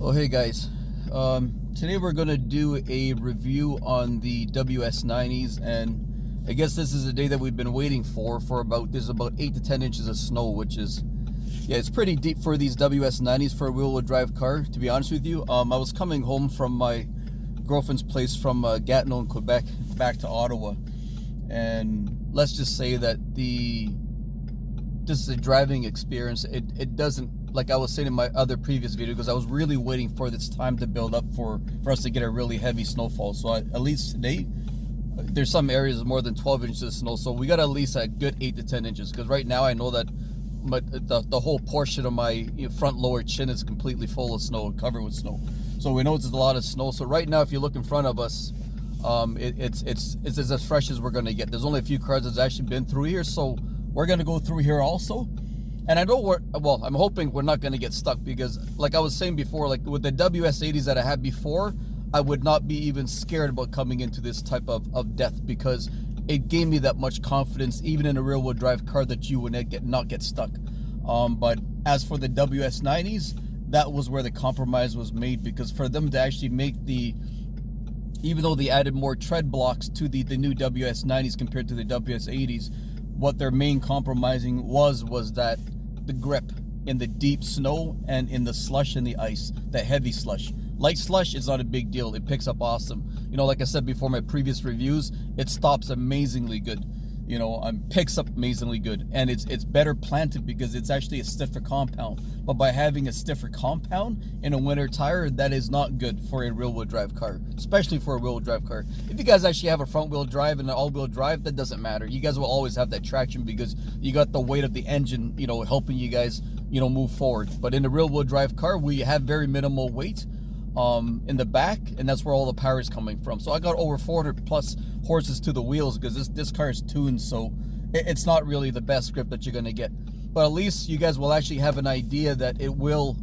Oh, hey guys. Today we're going to do a review on the WS90's, and I guess this is a day that we've been waiting for about, there's about 8 to 10 inches of snow, which is, yeah, it's pretty deep for these WS90's for a wheel-wheel drive car, to be honest with you. I was coming home from my girlfriend's place from Gatineau in Quebec back to Ottawa, and let's just say that this is a driving experience. It doesn't, like I was saying in my other previous video, because I was really waiting for this time to build up for us to get a really heavy snowfall. So at least today, there's some areas of more than 12 inches of snow. So we got at least a good 8 to 10 inches. Because right now I know that the whole portion of my front lower chin is completely full of snow, covered with snow. So we know it's a lot of snow. So right now, if you look in front of us, it's as fresh as we're gonna get. There's only a few cars that's actually been through here, so we're gonna go through here also. And I know I'm hoping we're not going to get stuck, because like I was saying before, like with the WS90's that I had before, I would not be even scared about coming into this type of death, because it gave me that much confidence, even in a rear wheel drive car, that you would not get stuck. But as for the WS90's, that was where the compromise was made, because for them to actually make even though they added more tread blocks to the new WS90's compared to the WS80's, what their main compromising was that the grip in the deep snow and in the slush and the ice, the heavy slush. Light slush is not a big deal. It picks up awesome. You know, like I said before, my previous reviews, it stops amazingly good. You know, picks up amazingly good, and it's better planted because it's actually a stiffer compound. But by having a stiffer compound in a winter tire, that is not good for a rear-wheel drive car, especially for a rear-wheel drive car. If you guys actually have a front-wheel drive and an all-wheel drive, that doesn't matter. You guys will always have that traction because you got the weight of the engine, you know, helping you guys, you know, move forward. But in a rear-wheel drive car, we have very minimal weight in the back, and that's where all the power is coming from. So I got over 400 plus horses to the wheels, because this car is tuned, so it's not really the best grip that you're going to get. But at least you guys will actually have an idea that it will,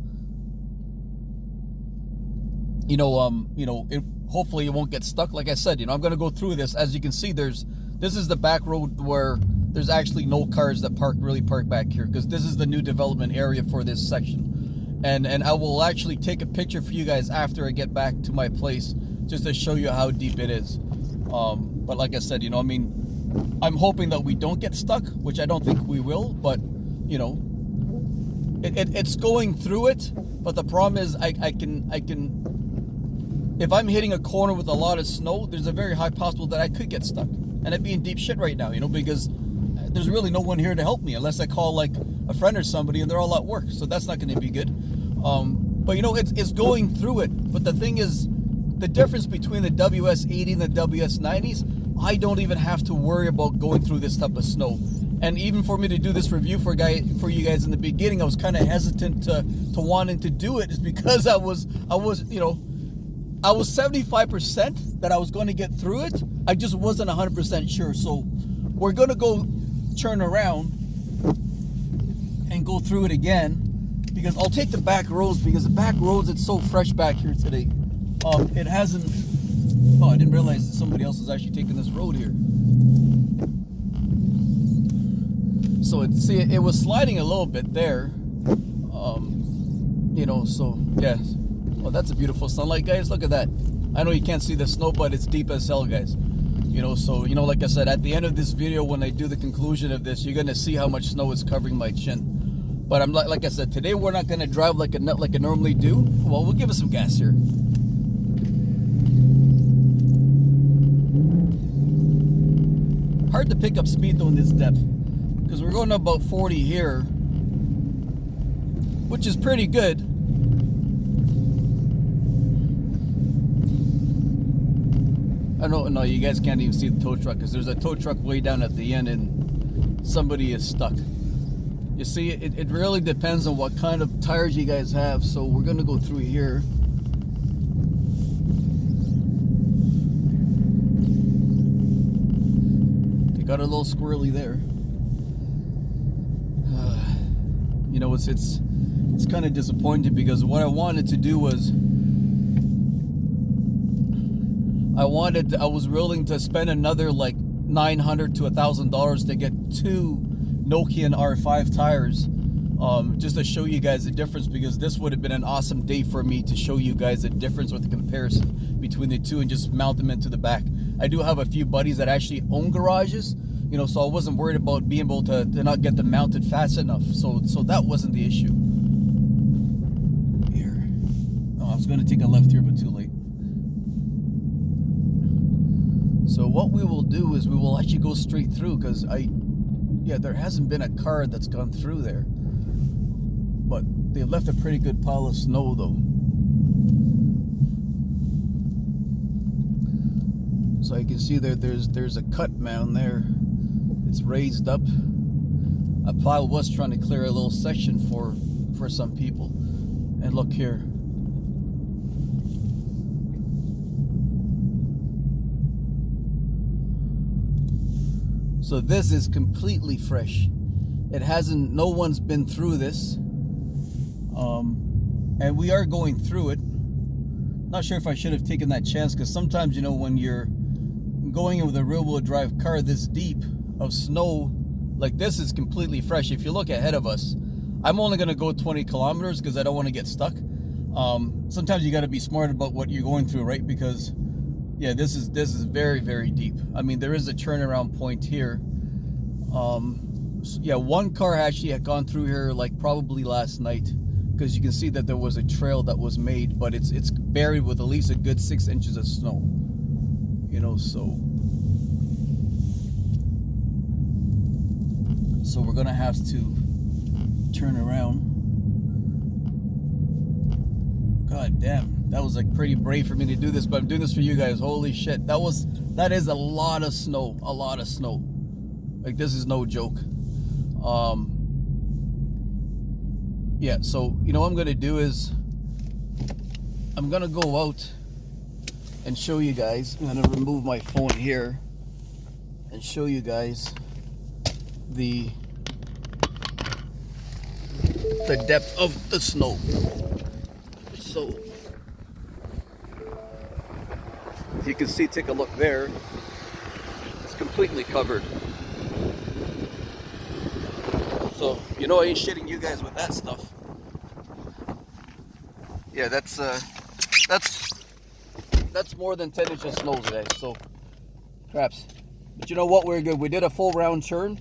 hopefully it won't get stuck. Like I said, I'm going to go through this. As you can see, this is the back road where there's actually no cars that really park back here, because this is the new development area for this section. And I will actually take a picture for you guys after I get back to my place, just to show you how deep it is. But like I said, I'm hoping that we don't get stuck, which I don't think we will, but it's going through it. But the problem is I can if I'm hitting a corner with a lot of snow, there's a very high possibility that I could get stuck, and I'd be in deep shit right now, because there's really no one here to help me unless I call like a friend or somebody, and they're all at work, so that's not going to be good. But it's going through it. But the thing is, the difference between the WS80 and the WS90's, I don't even have to worry about going through this type of snow. And even for me to do this review for you guys in the beginning, I was kind of hesitant to wanting to do it, is because I was 75% that I was going to get through it. I just wasn't 100% sure. So we're going to go turn around and go through it again, because I'll take the back roads, because the back roads, it's so fresh back here today. It hasn't, I didn't realize that somebody else is actually taking this road here. So it was sliding a little bit there, so yeah. Oh, that's a beautiful sunlight, guys. Look at that. I know you can't see the snow, but it's deep as hell, guys. So like I said, at the end of this video, when I do the conclusion of this, you're gonna see how much snow is covering my chin. But I'm like I said, today we're not gonna drive like I normally do. Well, we'll give it some gas here. Hard to pick up speed though in this depth, because we're going about 40 here, which is pretty good. I don't know, you guys can't even see the tow truck, because there's a tow truck way down at the end and somebody is stuck. You see, it really depends on what kind of tires you guys have. So we're gonna go through here. They got a little squirrely there. It's kind of disappointing, because what I wanted to do was I was willing to spend another like $900 to $1,000 to get 2 Nokian R5 tires just to show you guys the difference, because this would have been an awesome day for me to show you guys the difference with the comparison between the two and just mount them into the back. I do have a few buddies that actually own garages, you know, so I wasn't worried about being able to not get them mounted fast enough. So that wasn't the issue. Here. Oh, I was going to take a left here, but too late. So what we will do is we will actually go straight through, because there hasn't been a car that's gone through there. But they've left a pretty good pile of snow though. So you can see there's a cut mound there. It's raised up. A plow was trying to clear a little section for some people. And look here. So this is completely fresh. It hasn't, no one's been through this. And we are going through it. Not sure if I should have taken that chance, because sometimes, you know, when you're going with a rear-wheel drive car this deep of snow, like this is completely fresh. If you look ahead of us, I'm only going to go 20 kilometers because I don't want to get stuck. Sometimes you got to be smart about what you're going through, right? Because yeah, this is very, very deep. I mean, there is a turnaround point here. Yeah, one car actually had gone through here like probably last night, because you can see that there was a trail that was made, but it's buried with at least a good 6 inches of snow, you know. So we're gonna have to turn around. God damn, that was like pretty brave for me to do this, but I'm doing this for you guys. Holy shit, that is a lot of snow, like this is no joke. Yeah, so you know what I'm gonna do is I'm gonna go out and show you guys. I'm gonna remove my phone here and show you guys the depth of the snow. So if you can see, take a look there, it's completely covered. So, you know, I ain't shitting you guys with that stuff. Yeah, that's more than 10 inches of snow today, so craps. But you know what, we're good. We did a full round turn.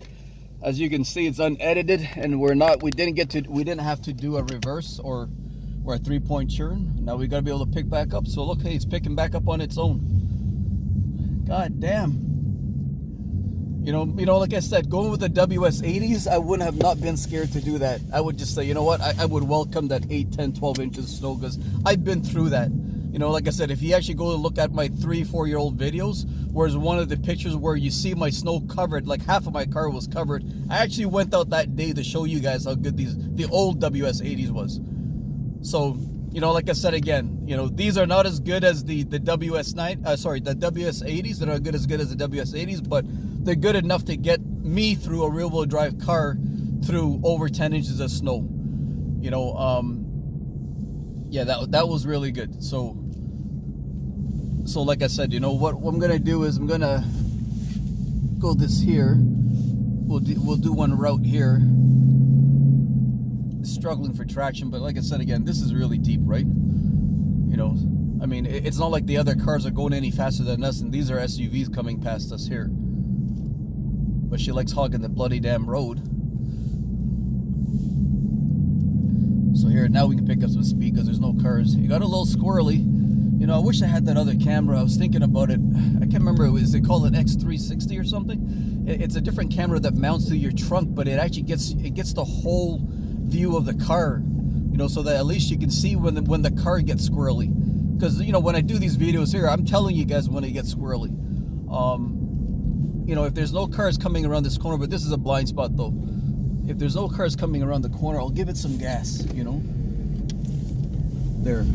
As you can see, it's unedited, and we didn't have to do a reverse or a 3-point turn. Now we gotta be able to pick back up. So look, hey, it's picking back up on its own. God damn. You know, like I said, going with the WS90's, I wouldn't have not been scared to do that. I would just say, you know what, I would welcome that 8, 10, 12 inches of snow, because I've been through that. You know, like I said, if you actually go and look at my 3-4-year-old videos, whereas one of the pictures where you see my snow covered, like half of my car was covered, I actually went out that day to show you guys how good the old WS90's was. So, you know, like I said again, you know, these are not as good as the WS90's. They're not as good as the WS90's, but they're good enough to get me through a rear-wheel drive car through over 10 inches of snow. You know, yeah, that was really good. So like I said, you know what I'm gonna do is I'm gonna go this here. We'll do one route here. Struggling for traction, but like I said again, this is really deep, right? You know, I mean, it's not like the other cars are going any faster than us, and these are SUVs coming past us here. But she likes hogging the bloody damn road. So here, now we can pick up some speed because there's no cars. It got a little squirrely. You know, I wish I had that other camera. I was thinking about it. I can't remember. Is it called an X360 or something? It's a different camera that mounts to your trunk, but it actually gets the whole view of the car. You know, so that at least you can see when the car gets squirrely. Because, you know, when I do these videos here, I'm telling you guys when it gets squirrely. You know, if there's no cars coming around this corner, but this is a blind spot though. If there's no cars coming around the corner, I'll give it some gas, you know. There.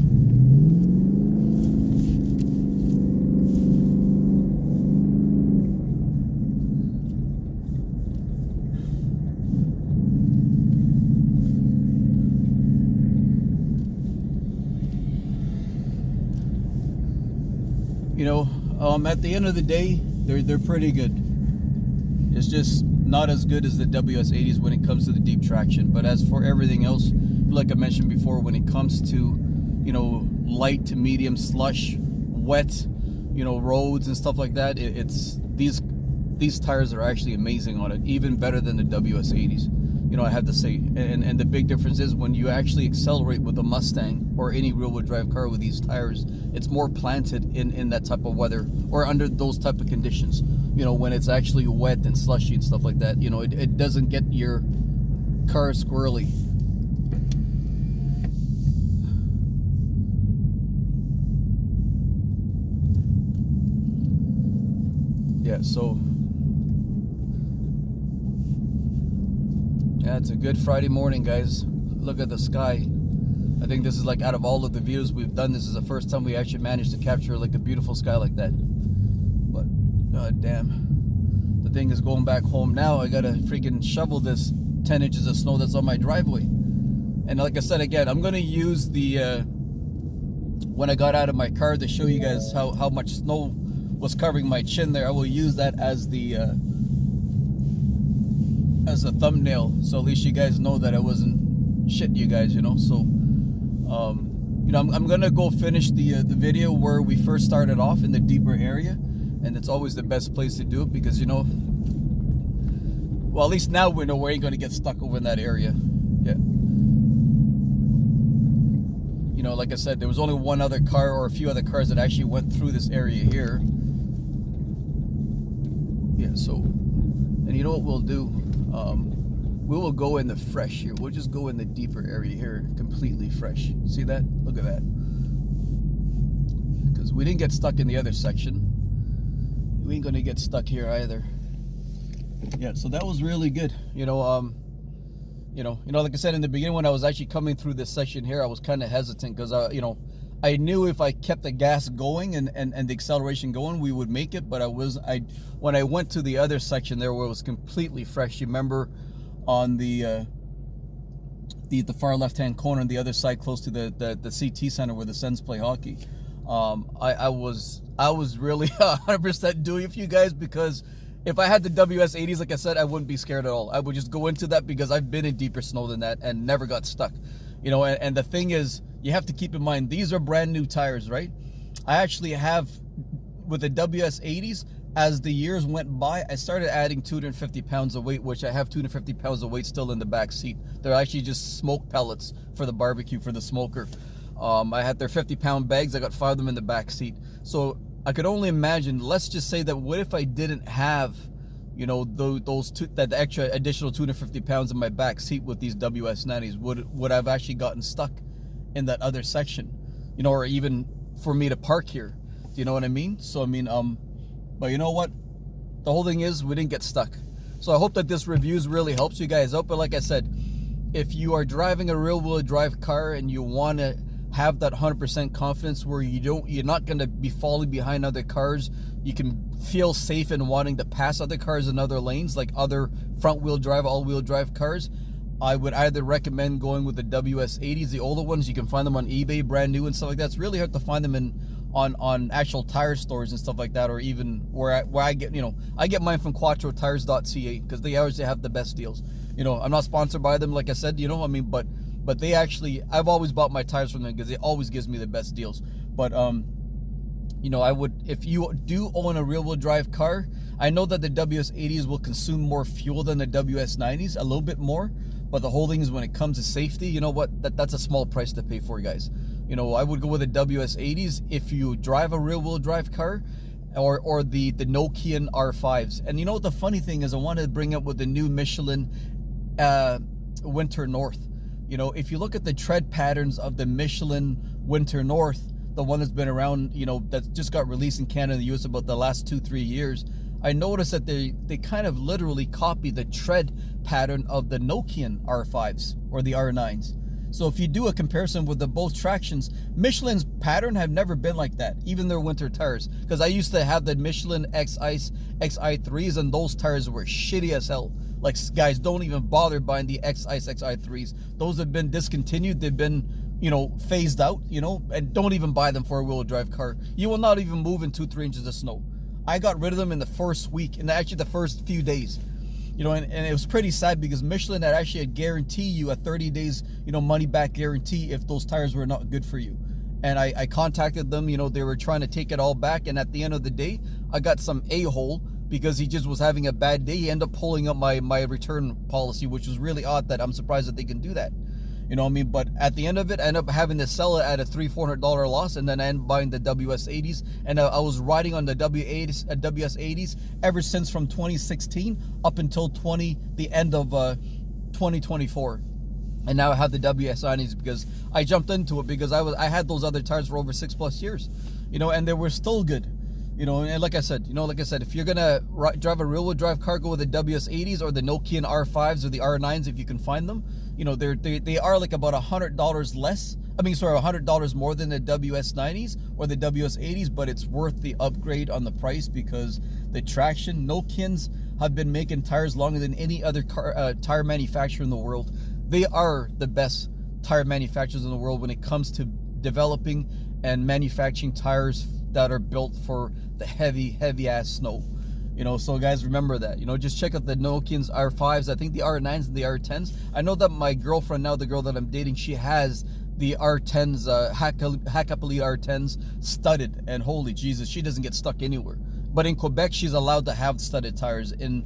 You know, at the end of the day, they're pretty good. It's just not as good as the WS90's when it comes to the deep traction. But as for everything else, like I mentioned before, when it comes to, you know, light to medium slush, wet, you know, roads and stuff like that, it's these tires are actually amazing on it, even better than the WS90's. You know, I have to say, and the big difference is when you actually accelerate with a Mustang or any rear-wheel drive car with these tires, it's more planted in that type of weather or under those type of conditions. You know, when it's actually wet and slushy and stuff like that, you know, it doesn't get your car squirrely. Yeah, so yeah, it's a good Friday morning, guys. Look at the sky. I think this is like, out of all of the views we've done, this is the first time we actually managed to capture like a beautiful sky like that. But god damn, the thing is going back home now. I gotta freaking shovel this 10 inches of snow that's on my driveway. And like I said, again, I'm gonna use the when I got out of my car to show you guys how much snow was covering my chin there. I will use that as a thumbnail, so at least you guys know that I wasn't shitting you guys, you know. So you know, I'm gonna go finish the video where we first started off in the deeper area, and it's always the best place to do it because, you know, well, at least now we know we ain't gonna get stuck over in that area. Yeah, you know, like I said, there was only one other car or a few other cars that actually went through this area here. Yeah, so, and you know what we'll do? We will go in the fresh here. We'll just go in the deeper area here, completely fresh. See that? Look at that. Because we didn't get stuck in the other section. We ain't gonna get stuck here either. Yeah, so that was really good. You know, like I said in the beginning, when I was actually coming through this section here, I was kind of hesitant because you know, I knew if I kept the gas going and the acceleration going, we would make it. But when I went to the other section there where it was completely fresh, you remember on the far left-hand corner on the other side, close to the CT center where the Sens play hockey, I was really 100% doing it for you guys, because if I had the WS90's, like I said, I wouldn't be scared at all. I would just go into that because I've been in deeper snow than that and never got stuck. You know, and the thing is, you have to keep in mind, these are brand new tires, right? I actually have, with the WS90's, as the years went by, I started adding 250 pounds of weight, which I have 250 pounds of weight still in the back seat. They're actually just smoke pellets for the barbecue, for the smoker. I had their 50-pound bags. I got 5 of them in the back seat. So I could only imagine, let's just say that what if I didn't have, you know, that extra additional 250 pounds in my back seat with these WS90's, would I've actually gotten stuck in that other section, you know, or even for me to park here? Do you know what I mean? So I mean, but you know what, the whole thing is, we didn't get stuck. So I hope that this reviews really helps you guys out. But like I said, if you are driving a rear-wheel drive car and you want to have that 100% confidence where you're not going to be falling behind other cars, you can feel safe in wanting to pass other cars in other lanes, like other front-wheel drive, all-wheel drive cars, I would either recommend going with the WS90's, the older ones. You can find them on eBay, brand new and stuff like that. It's really hard to find them on actual tire stores and stuff like that, or even where I get, you know, I get mine from quattrotires.ca because they always have the best deals. You know, I'm not sponsored by them, like I said, you know, I mean, but they actually, I've always bought my tires from them because it always gives me the best deals. But you know, I would, if you do own a rear-wheel drive car, I know that the WS90's will consume more fuel than the WS90's, a little bit more. But the whole thing is, when it comes to safety, you know what, that's a small price to pay for, guys. You know, I would go with the WS90's if you drive a rear-wheel drive car, or the Nokian R5s. And you know what the funny thing is, I wanted to bring up with the new Michelin Winter North. You know, if you look at the tread patterns of the Michelin Winter North, the one that's been around, you know, that just got released in Canada and the US about the last 2-3 years, I noticed that they kind of literally copy the tread pattern of the Nokian R5s or the R9s. So if you do a comparison with the both tractions, Michelin's pattern have never been like that, even their winter tires. Because I used to have the Michelin X-Ice XI3s, and those tires were shitty as hell. Like, guys, don't even bother buying the X-Ice XI3s. Those have been discontinued. They've been, you know, phased out, you know, and don't even buy them for a wheel drive car. You will not even move in 2-3 inches of snow. I got rid of them in the first week, and actually the first few days. You know, and it was pretty sad because Michelin had actually guarantee you a 30 days, you know, money back guarantee if those tires were not good for you. And I contacted them, you know, they were trying to take it all back. And at the end of the day, I got some a-hole because he just was having a bad day. He ended up pulling up my return policy, which was really odd. That I'm surprised that they can do that. You know what I mean? But at the end of it, I ended up having to sell it at a $300-400 loss, and then I ended up buying the WS90's, and I was riding on the WS90's ever since from 2016 up until the end of 2024. And now I have the WS90's because I jumped into it because I had those other tires for over 6+ years, you know, and they were still good. You know, and like I said, if you're gonna drive a rear-wheel drive car, go with the WS80's or the Nokian R5s or the R9s if you can find them. You know, they are like about $100 less. I mean, sorry, $100 more than the WS90's or the WS80's, but it's worth the upgrade on the price because the traction. Nokians have been making tires longer than any other tire manufacturer in the world. They are the best tire manufacturers in the world when it comes to developing and manufacturing tires that are built for the heavy ass snow. You know, so guys, remember that. You know, just check out the Nokian's R5s. I think the R9s and the R10s. I know that my girlfriend now, the girl that I'm dating, she has the R10s, Hack Up Elite R10s studded, and holy Jesus, she doesn't get stuck anywhere. But in Quebec, she's allowed to have studded tires. In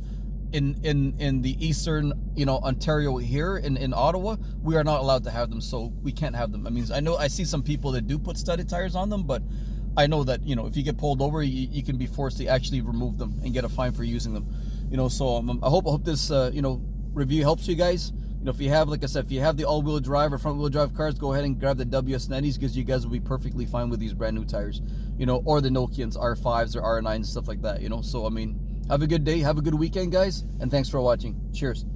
the eastern, you know, Ontario here in Ottawa, we are not allowed to have them, so we can't have them. I mean, I see some people that do put studded tires on them, but I know that, you know, if you get pulled over, you can be forced to actually remove them and get a fine for using them. You know, so I hope this you know, review helps you guys. You know, if you have, like I said, if you have the all-wheel drive or front-wheel drive cars, go ahead and grab the WS90's because you guys will be perfectly fine with these brand new tires. You know, or the Nokians R5s or R9s and stuff like that. You know, so I mean, have a good day, have a good weekend, guys, and thanks for watching. Cheers.